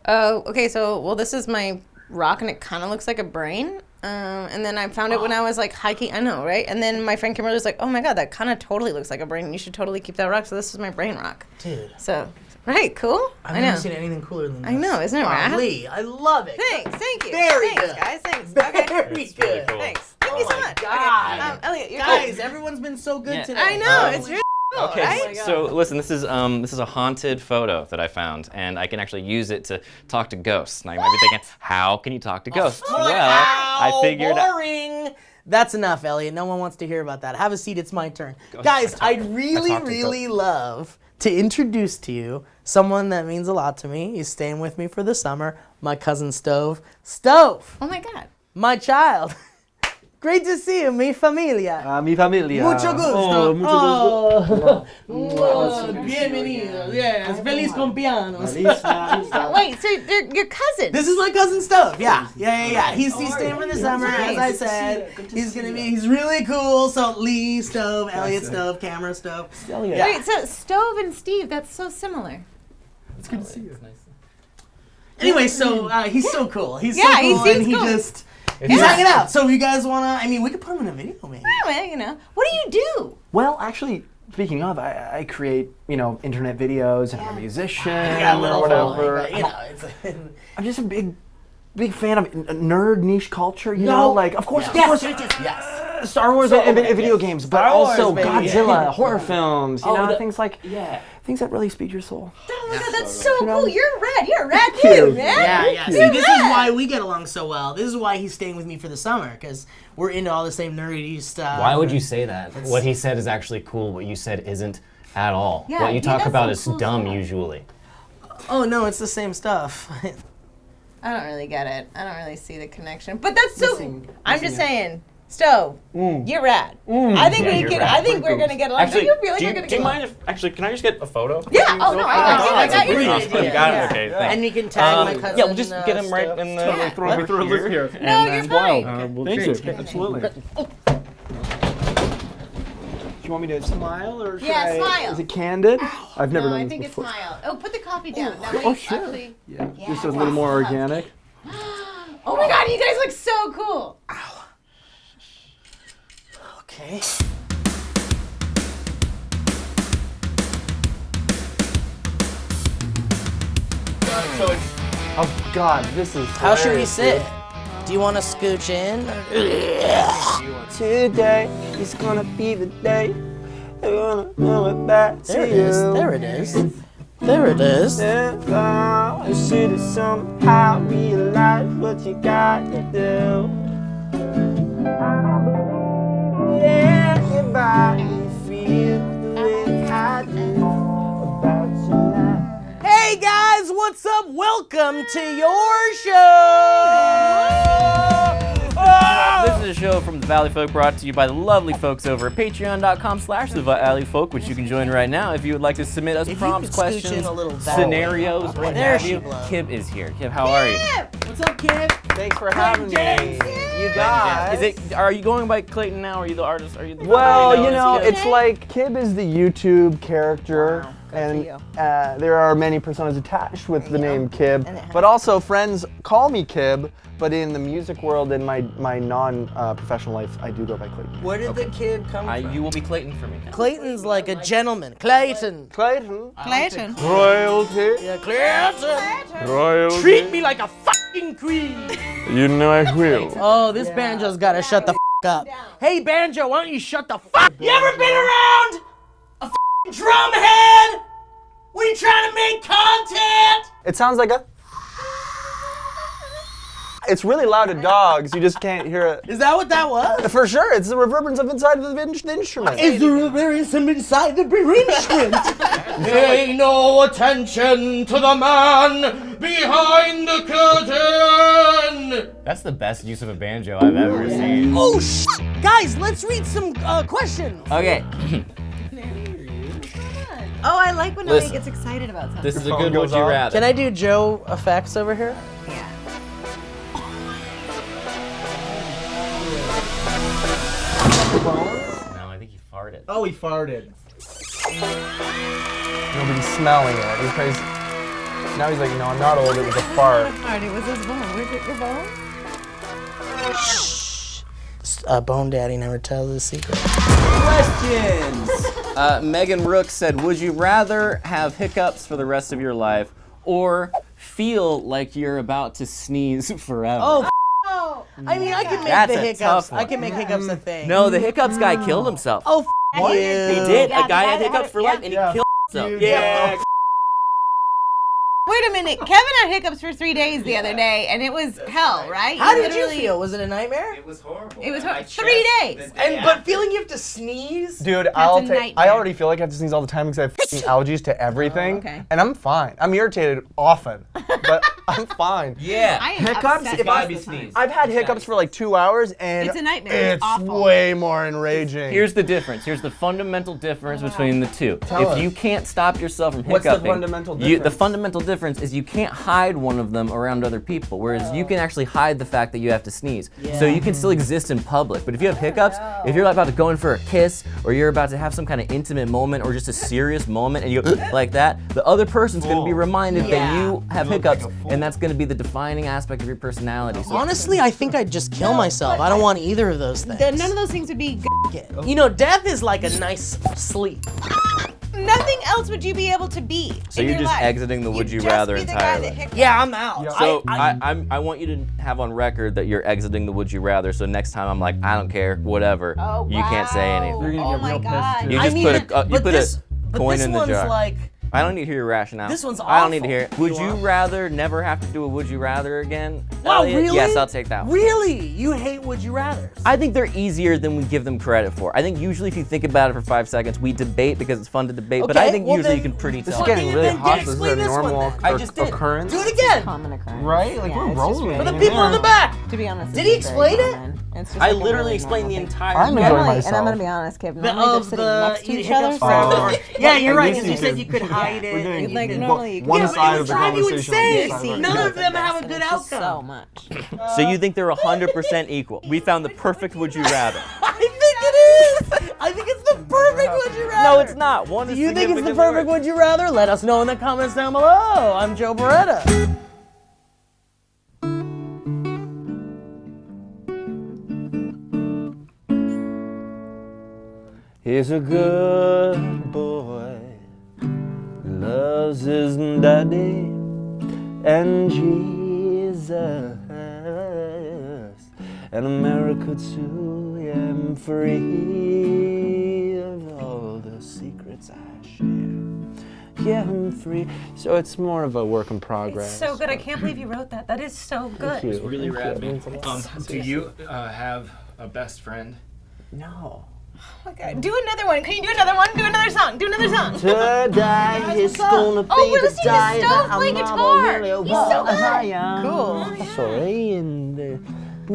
Oh, okay, so, well, this is my rock, and it kind of looks like a brain. And then I found it when I was, like, hiking. I know, right? And then my friend Kimberly was like, oh, my God, that kind of totally looks like a brain. You should totally keep that rock. So this is my brain rock. Dude. So, right, cool? I've never seen anything cooler than this. I know, isn't it rad? Lee, I love it. Thank you. Very Thanks, good. guys. Thanks. Very Okay. good. Really cool. Thanks. Thank you so much. God. Okay. Elliot, you're Guys, everyone's been so good today. I know, it's really cool, Okay, right? so listen, this is a haunted photo that I found, and I can actually use it to talk to ghosts. Now you might be thinking, how can you talk to ghosts? I figured. Boring. That's enough, Elliot. No one wants to hear about that. Have a seat. It's my turn. Guys, I'd really love to introduce to you someone that means a lot to me. He's staying with me for the summer. My cousin Stove. Stove! Oh my God. My child. Great to see you, mi familia. Mi familia. Mucho gusto. Oh, mucho gusto. Bienvenido. Yes. Feliz cumpleaños. Wait, so they're your cousins? This is my cousin Stove. Yeah. He's staying for the summer, as I said. He's really cool. So Lee Stove, Elliot Stove, Camera Stove. Elliot. Wait, so Stove and Steve, that's so similar. It's good to see you. Anyway, so he's so cool. He's so Yeah, he cool, seems and he cool. just he's hanging out. So if you guys wanna, I mean, we could put him in a video, maybe. Well, what do you do? Well, actually, speaking of, I create, internet videos, and I'm a musician or Following, whatever. but, I'm just a big fan of nerd niche culture, of course, yes. Star Wars and video games, but Star Wars, also baby. Godzilla, horror films, things like Yeah. things that really speak your soul. Oh my God, that's so cool. You're rad. You're a rad you. dude, man. Yeah. See, this is why we get along so well. This is why he's staying with me for the summer, because we're into all the same nerdy stuff. Why would you say that? What he said is actually cool. What you said isn't at all. Yeah, what you he talk does about some is cool dumb stuff. usually. Oh no, it's the same stuff. I don't really get it. I don't really see the connection. But that's so. I'm just it. saying, Stove, you're rad. I think you're rad. I think we're gonna get along. Actually, do you feel like do we're you, gonna do you get mind if actually? Can I just get a photo? Yeah. Oh no, I got you. great I idea. got you. You got it. Yeah. Okay. And Thanks. you can tag my cousin. Yeah, we'll just get him right in the. Yeah. Throw a loop here. No, you're fine. We'll change. Absolutely. Do you want me to smile or should Yeah, I? smile. Is it candid? I've never No, done I this think before. it's smile. Oh, put the coffee down. That way Oh, it's sure. actually- Yeah, Yeah, just a little more organic. Oh my God, you guys look so cool. Okay. Oh God, this is. How should we hilarious, sit? Do you want to scooch in? dude. Today is gonna be the day. They're gonna know it back to There it is. There it is. There it is. I should have somehow realized what you got to do. Yeah, your body feels the way I do about you now. Hey guys, what's up? Welcome to your show. This is a show from the Valleyfolk brought to you by the lovely folks over at patreon.com/the Valleyfolk, which you can join right now if you would like to submit us If you prompts, could scooch in questions, a little back. scenarios, what There have she you. blows. Kib is here. Kib, how are you? What's up, kid? Thanks for having me. You guys. Are you going by Clayton now? Are you the artist? Are you the Well, family you known know, as Kib? it's like Kib is the YouTube character, and you. there are many personas attached with the name Kib. But also, friends call me Kib. But in the music world, in my non-professional life, I do go by Clayton. Where did the kid come from? You will be Clayton for me. Clayton's like a gentleman. Clayton. Clayton. Clayton. Royalty. Yeah, Clayton. Royalty. Treat me like a fucking queen. You know I will. Oh, this banjo's gotta shut the up. Hey, banjo, why don't you shut the fuck? You ever been around a drum head when you're trying to make content? It sounds like a. It's really loud to dogs. You just can't hear it. Is that what that was? For sure, it's the reverberance of inside of the instrument. Is the reverence inside the instrument? Pay no attention to the man behind the curtain. That's the best use of a banjo I've ever seen. Oh guys, let's read some questions. Okay. Oh, I like when Ellie Listen. gets excited about something. This is a phone good goes would you off. rather. Can I do Joe effects over here? Yeah. No, I think he farted. Oh, he farted. Nobody's smelling it. It's crazy. Now he's like, no, I'm not old. It was a fart. Marty, was his bone? Where's it, your bone? Bone Daddy never tells his secret. Questions. Megan Rook said, would you rather have hiccups for the rest of your life or feel like you're about to sneeze forever? Oh, I mean, I can make That's the a hiccups. tough one. I can make hiccups a thing. No, the hiccups guy killed himself. Oh, What? you. He did. Yeah, A guy the had guy hiccups had- for life yeah. and he killed himself. Yeah. Wait a minute. Kevin had hiccups for 3 days the other day, and it was hell, right? How He did you literally- feel? Was it a nightmare? It was horrible. It was My horrible. chest 3 days. But feeling you have to sneeze? Dude, a I nightmare. already feel like I have to sneeze all the time because I have f***ing allergies to everything. okay. And I'm fine. I'm irritated often, but I'm fine. Yeah. I am Hiccups? upset If most I- of the time. I've had hiccups for like 2 hours and It's a nightmare. It's awful. way more enraging. Here's the difference. Here's the fundamental difference between the two. Tell If us. you can't stop yourself from What's the hiccuping, fundamental the difference? fundamental difference is you can't hide one of them around other people, whereas you can actually hide the fact that you have to sneeze. So you can still exist in public. But if you have hiccups, if you're about to go in for a kiss, or you're about to have some kind of intimate moment, or just a serious moment, and you go like that, the other person's going to be reminded that you have hiccups, and that's going to be the defining aspect of your personality. So Honestly, I think I'd just kill myself. I don't want either of those things. None of those things would be You know, death is like a nice sleep. Nothing else would you be able to be. So in you're your just life. exiting the would you just rather be the entirely. Guy that hiccups. Yeah, I'm out. Yeah. So I want you to have on record that you're exiting the would you rather. So next time I'm like, I don't care, whatever. Oh, You can't say wow. anything. You're gonna Oh get my real pissed, God. too. You I just mean, put a but this coin in the one's jar. like, I don't need to hear your rationale. This one's I don't need to awful. hear it. Would You you want? rather never have to do a would you rather again? wow, Elliot? really? Yes, I'll take that one. Really? You hate would you rather? I think they're easier than we give them credit for. I think usually if you think about it for 5 seconds, we debate because it's fun to debate, but I Okay, think well usually then- you can pretty This tell. is getting really then hot. This is explain a this one normal then. I just did. occurrence. Do it again. Common occurrence. Right? Like, Yeah, we're it's just rolling. really For the in people in there. the back. To be honest. Did it's he just explain very it? common. It's just I like a literally really explained the normal thing. entire I'm thing. enjoying Normally, myself. and I'm gonna be honest, Kip. The- Normally they're of sitting the- next to you each hiccups other. forever. So Yeah, you're At right. least Because you you said could- you could hide it. We're doing and you like, could- normally you one could- Yeah, but side it of the would drive you conversation. insane. on each See, side. None of them have a and good it's just outcome. So much. So you think they're 100% equal? We found the perfect would you rather. I think it is. I think it's the perfect would you rather. No, it's not. One Do is you think it's the significantly perfect worse. would you rather? Let us know in the comments down below. I'm Joe Beretta. He's a good boy, loves his daddy and Jesus and America too. Yeah, I'm free of all the secrets I share. Yeah, I'm free. So it's more of a work in progress. So good. I can't believe you wrote that. That is so good. Thank you. Really rad, man. so Do you have a best friend? No. Okay, do another one. Can you do another one? Do another song. Do another song. Today is gonna be Oh, we're the listening to day Stove that play I'm guitar. really He's so good. higher. Cool. Sorry, and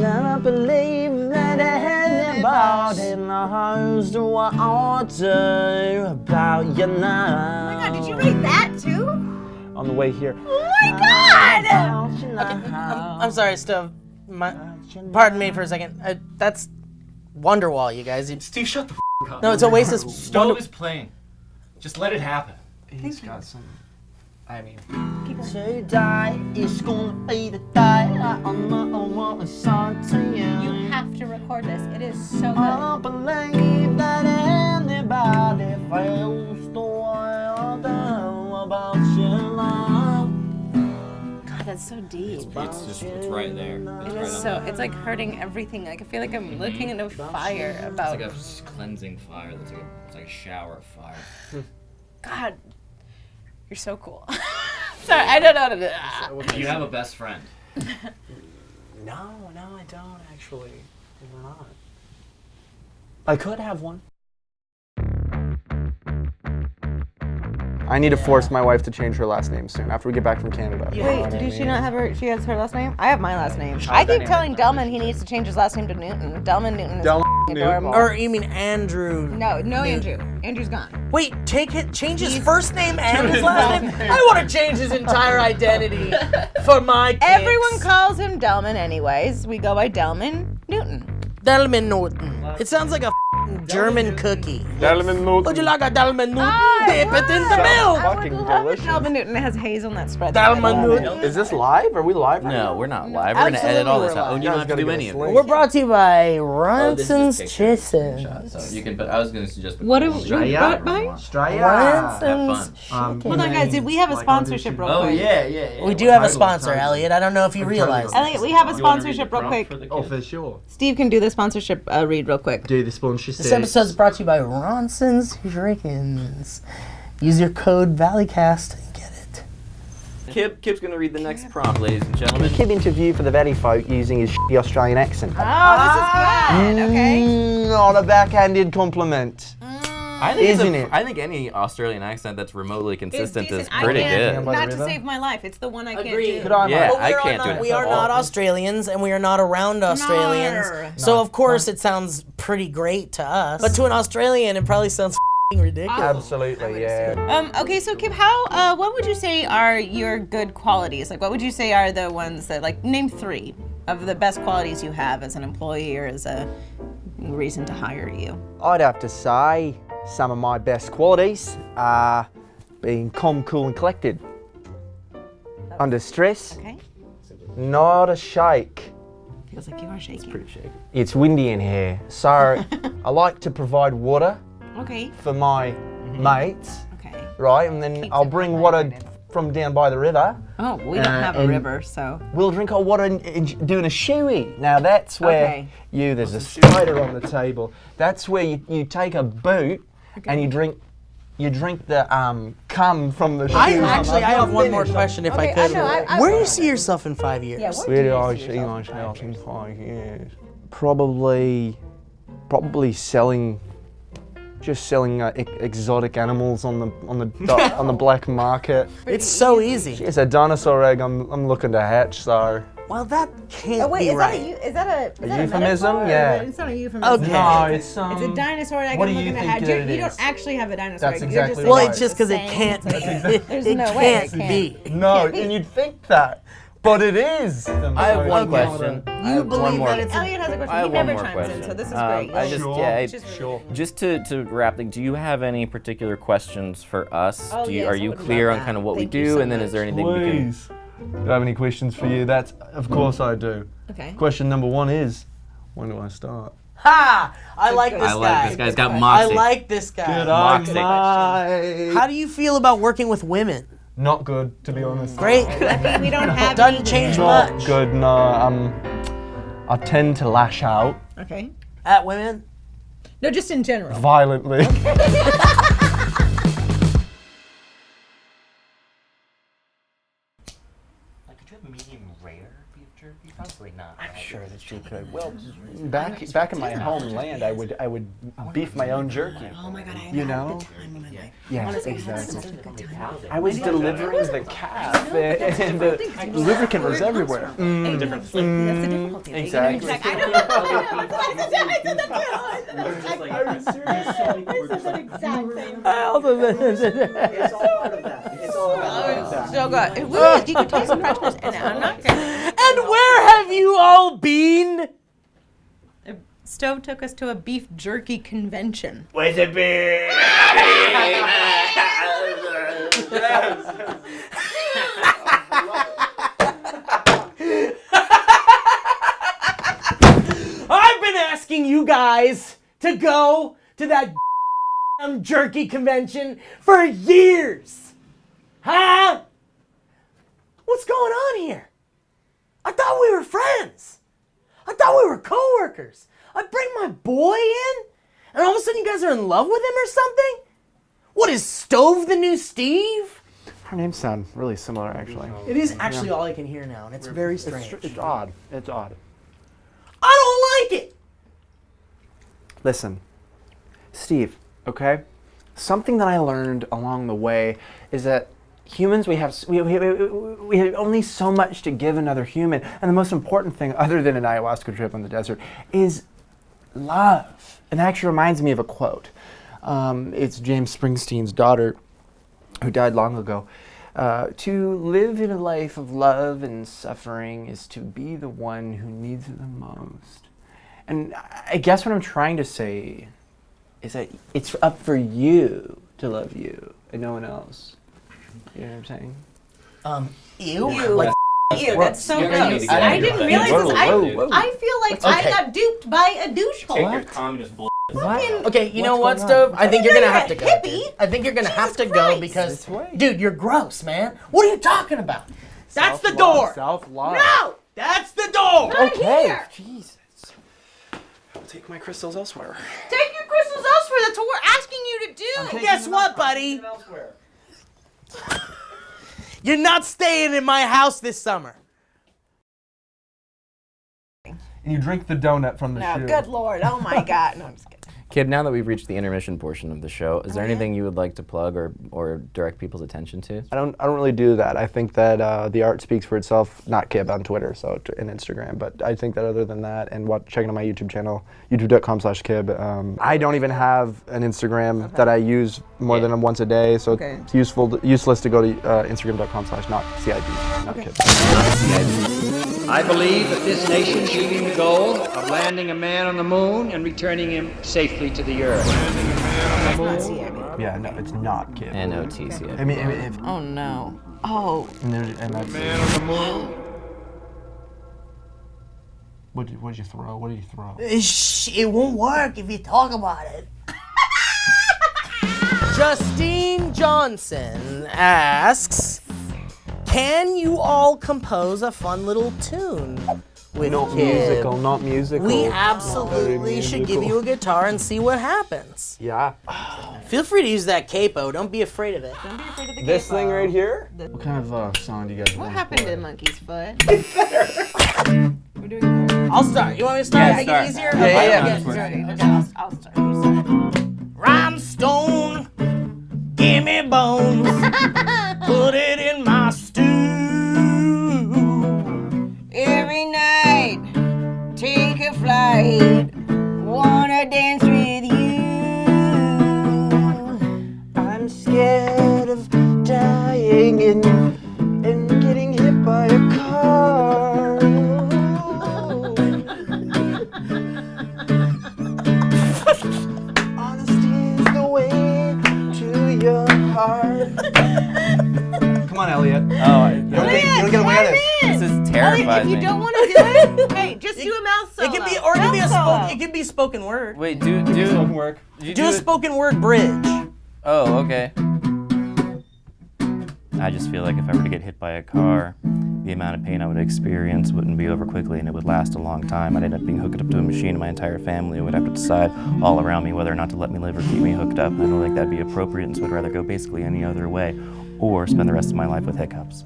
I believe that anybody knows what I do about you now. Oh my God, did you write that too? On the way here. Oh my God! I'm sorry, Stove. Pardon me for a second. That's Wonderwall, you guys. Steve, shut the up. No, it's Oasis. Stove is playing. Just let it happen. He's got some. I mean. Today is gonna be the day that I know what I say to you. You have to record this. It is so I good. don't believe that anybody feels the way I do about your love. God, that's so deep. It's right there. It is so. It's like hurting everything. Like I feel like I'm looking into fire about. It's like a cleansing fire. It's like a shower of fire. God, you're so cool. Sorry, I don't know how to do that. Do you have a best friend? No, I don't actually. I'm not. I could have one. I need to force my wife to change her last name soon after we get back from Canada. You know Wait, what I did she mean? not have her? She has her last name. I have my last name. I keep telling Delman he needs to change his last name to Newton. Delman Newton is Delman f***ing Newton? adorable. Or you mean Andrew? No, Andrew. Andrew's gone. Wait, change his first name and his last name? I want to change his entire identity for my kids. Everyone calls him Delman anyways. We go by Delman Newton. Delman Norton. It sounds like a German cookie. Dalman Would you like a Dalman Newton? Dip it in the milk. Fucking delicious. Alvin Newton has hazelnut spread. Dalman Newton. Is this live? Are we live? Right No, now? we're not live. We're gonna edit all this out. Oh, you don't have to do any of it. We're brought to you by Oh, this is Ronson's just Chicken. So you can, but I was gonna suggest. What are we brought by? Ronson's Have Chicken. Hold on, guys. Did we have a sponsorship real quick? yeah. We do have a sponsor, Elliot. I don't know if you realize. Elliot, we have a sponsorship real quick. Oh, for sure. Steve can do the sponsorship read real quick. Do the sponsorship. This episode is brought to you by Ronson's Chickens. Use your code ValleyCast and get it. Kip's gonna read the next prompt, ladies and gentlemen. Kid interview for the Valleyfolk using his shitty Australian accent. Oh, this is good. Okay. Not a backhanded compliment. I think Isn't it? I think any Australian accent that's remotely consistent is decent. pretty I can't, good. By the Not to river? save my life. It's the one I can't Agreed. do. Good on, Yeah, mate. I can't do it. We are not Australians, and we are not around Australians. Nar. So of course it sounds pretty great to us, but to an Australian it probably sounds ridiculous. Absolutely, yeah. Okay, so Kip, how? What would you say are your good qualities? Like, what would you say are the ones that, like, name 3 of the best qualities you have as an employee or as a reason to hire you? I'd have to say some of my best qualities are being calm, cool, and collected. Under stress, Okay. not a shake. Feels like you are shaking. Pretty shaky. It's windy in here, so I like to provide water Okay. for my mates, Okay. right? And then Keeps I'll everyone bring water hydrated. from down by the river. Oh, we don't have a and- river, so. We'll drink our water and doing a shoey. Now that's where Okay. there's a spider on the table. That's where you take a boot and you drink the cum from the shoe. I have one more question if I Okay, could. I know, I- Where do you see yourself in 5 years? Yeah, what Where do do you I see see yourself in myself 5 in years? 5 years? Probably selling exotic animals on the black market. It's so easy. It's a dinosaur egg I'm looking to hatch, so. Well, that can't Oh, wait, be is right. is that a euphemism? metaphor, or Yeah. It's not a euphemism. Okay. No, it's It's a dinosaur egg what I'm do you looking to think hatch. that it You don't is? actually have a dinosaur That's egg. exactly You're just Well, right. it's just because it saying can't. There's It no way it can't can. be. No, and you'd think that, but it is. I have one question. I have one believe more. that it's Elliot has a I question. have He one never more chimes question. in, so this is I great. just, Sure. yeah, Which is really good. just to wrap things, do you have any particular questions for us? Oh, yes, Are I you would love clear on that. kind of what Thank we you do, so and then is there anything we can? Please. Do I have any questions for you? Of course I do. Okay. Question number 1 is, when do I start? Ha! I like this I guy. like this guy. He's got Good I moxie. like this guy. Moxie. How do you feel about working with women? Not good, to be honest. Great. We don't have Doesn't any- change Not much. good, no. I tend to lash out Okay. At women? No, just in general. violently. Could you have medium rare beef jerky? Probably not. I'm sure that you could. Well, back in my homeland, I would beef my own jerky. Oh my god, I You know? Yeah. Yeah, exactly. I was delivering the calf, and the lubricant was everywhere. That's the difficulty. Exactly. I don't know. I said that too. I said that exact same. It's all part of that. It's all So good. It really is. You can taste the freshness in it. I'm not kidding. And where have you all been? Stove took us to a beef jerky convention. Where's the beer? I've been asking you guys to go to that jerky convention for years. Huh? What's going on here? I thought we were friends. I thought we were coworkers. I bring my boy in, and all of a sudden you guys are in love with him or something? What, is Stove the new Steve? Our names sound really similar, actually. It is actually all I can hear now, and it's very strange. It's odd. It's odd. I don't like it. Listen, Steve, okay? Something that I learned along the way is that humans, we have only so much to give another human, and the most important thing, other than an ayahuasca trip on the desert, is love. And that actually reminds me of a quote. It's James Springsteen's daughter, who died long ago. To live in a life of love and suffering is to be the one who needs it the most. And I guess what I'm trying to say is that it's up for you to love you and no one else. You know what I'm saying? Ew. Like, ew, that's so You gross. guys I need to didn't get realize it. this. Whoa. I feel like I got duped by a douchehole. Take your communist bull. Okay, you know what, going Stove? I think you're gonna You're have a to go. hippie. Dude. I think you're gonna have to go Christ. because, dude, you're gross, man. What are you talking about? That's the door. Self-love. No, that's the door. Not here. Jesus. I'll take my crystals elsewhere. Take your crystals elsewhere. That's what we're asking you to do. Guess what, buddy? You're not staying in my house this summer. You drink the donut from the No, shoe. good lord. Oh my god. No, I'm just kidding. Kid, now that we've reached the intermission portion of the show, is there anything you would like to plug or direct people's attention to? I don't really do that. I think that the art speaks for itself. Not Kib on Twitter, so and Instagram. But I think that other than that, and checking out my YouTube channel, youtube.com/Kib. I don't even have an Instagram that I use more than once a day, so it's useless to go to Instagram.com/not-CIB. Not Kib. I believe that this nation is meeting the goal of landing a man on the moon and returning him safely to the earth. Yeah, no, it's not Kib. NOTCIB. I mean, if Oh no. Oh. and that's Man on the moon. What did you throw? What did you throw? It won't work if you talk about it. Justine Johnson asks, can you all compose a fun little tune with not Kib? musical, not musical. We absolutely should give you a guitar and see what happens. Yeah. Feel free to use that capo. Don't be afraid of it. Don't be afraid of the This capo. thing right here? What kind of song do you guys What want? happened to Monkey's Foot? We're doing I'll start. You want me to start? Yeah, Make start. it easier? Yeah, Okay, yeah, okay. yeah. Okay, I'll start. You start. Rhinestone, give me bones, put it in my stew. Every night, take a flight, wanna dance with you. I'm scared of dying and getting hit by a car. Honesty is the way to your heart. Come on, Elliot. Oh, You don't get away with this. this is Ellie, terrifying if you me. don't want to do it, hey, just do a mouth solo. It could be, it could be spoken word. Wait, do work. Do a spoken word bridge. Oh, okay. I just feel like if I were to get hit by a car, the amount of pain I would experience wouldn't be over quickly and it would last a long time. I'd end up being hooked up to a machine and my entire family would have to decide all around me whether or not to let me live or keep me hooked up. And I don't think that'd be appropriate, and so I'd rather go basically any other way or spend the rest of my life with hiccups.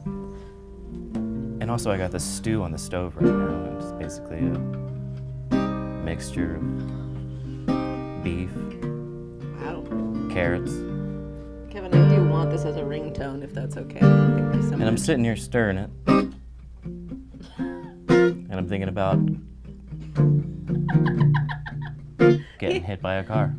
And also I got this stew on the stove right now, and it's basically a mixture of beef, carrots, Kevin, I do want this as a ringtone, if that's okay. Thank you so and I'm much. sitting here stirring it. And I'm thinking about getting hit by a car.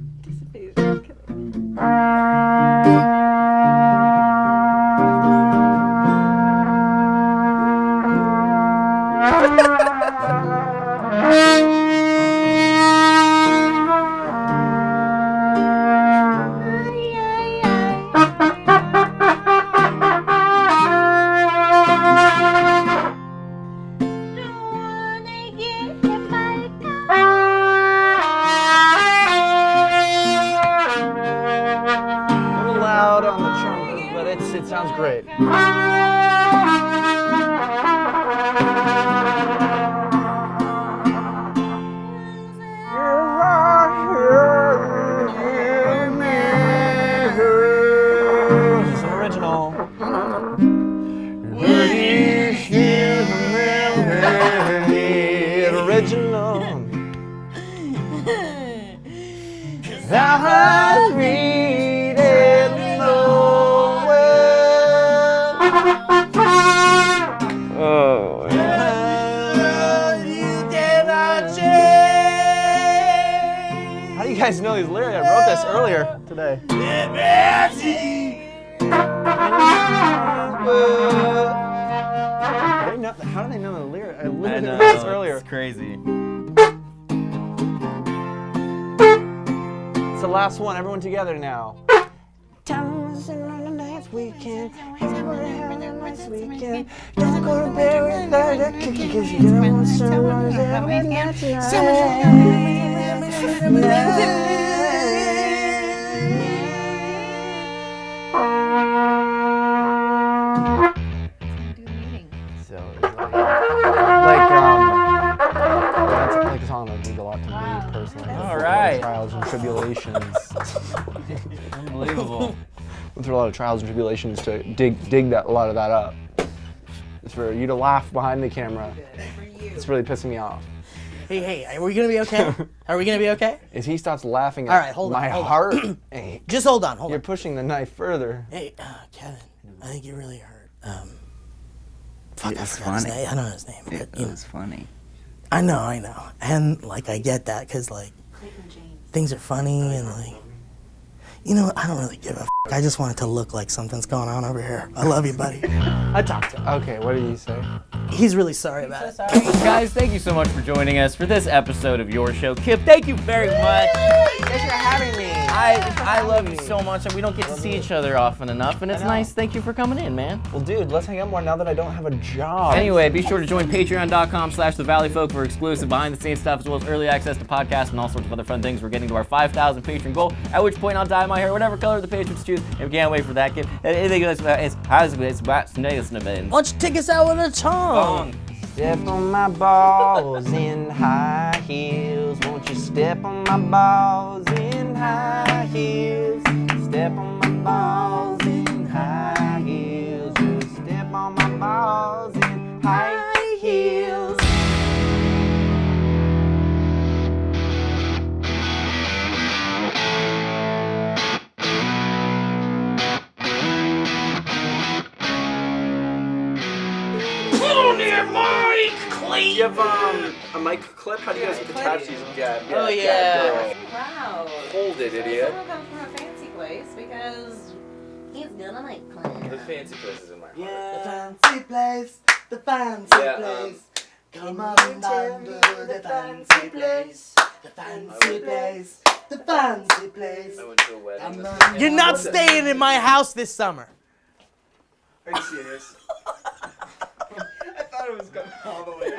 A little loud on the trumpet, but it sounds great. It's original. Original. Thou hast read in the well. Oh, you cannot change. How do you guys know these lyrics? I wrote this earlier today. How do they know the lyric? I literally wrote this earlier. It's crazy. It's the last one. Everyone together now. Nice weekend. We're having a nice weekend. Don't go to bed without a kick because you don't want someone's every night So it's that's like a song that means a lot to me personally. All right. Trials and tribulations. Unbelievable. Went through a lot of trials and tribulations to dig a lot of that up. It's for you to laugh behind the camera. It's really pissing me off. Hey, are we gonna be okay? Are we gonna be okay? If he stops laughing All at right, hold on, my hold on. heart, hey, Just hold on. you're pushing the knife further. Hey, Kevin, I think you really hurt. It was funny. I don't know his name. It But, was funny. I know. And, like, I get that because, like, things are funny and, like, I don't really give a f***. I just want it to look like something's going on over here. I love you, buddy. I talked to him. Okay, what did he say? He's really sorry about it. Guys, thank you so much for joining us for this episode of Your Show. Kip, thank you very much. Thanks for having me. I love you so much, and we don't get to see each other often enough, and it's nice. Thank you for coming in, man. Well, dude, let's hang out more now that I don't have a job. Anyway, be sure to join patreon.com/thevalleyfolk for exclusive behind-the-scenes stuff, as well as early access to podcasts and all sorts of other fun things. We're getting to our 5,000 patron goal, at which point I'll dye my hair whatever color the patrons choose, and we can't wait for that, Kip. Anything else about it's Why don't you take us out with a tongue? Step on my balls in high heels. Won't you step on my balls in high heels? Step on my balls in high heels. Just step on my balls in high heels. Do you have a mic clip? How do you guys attach these? Oh, yeah. Wow. Hold it, idiot. Someone comes from a fancy place because he's gonna make plans. The fancy place is in my heart. The fancy place, the fancy place. Come on down to the fancy place. The fancy place, the fancy place. I went to a wedding. You're not staying in my house this summer. Are you serious? I thought it was going all the way.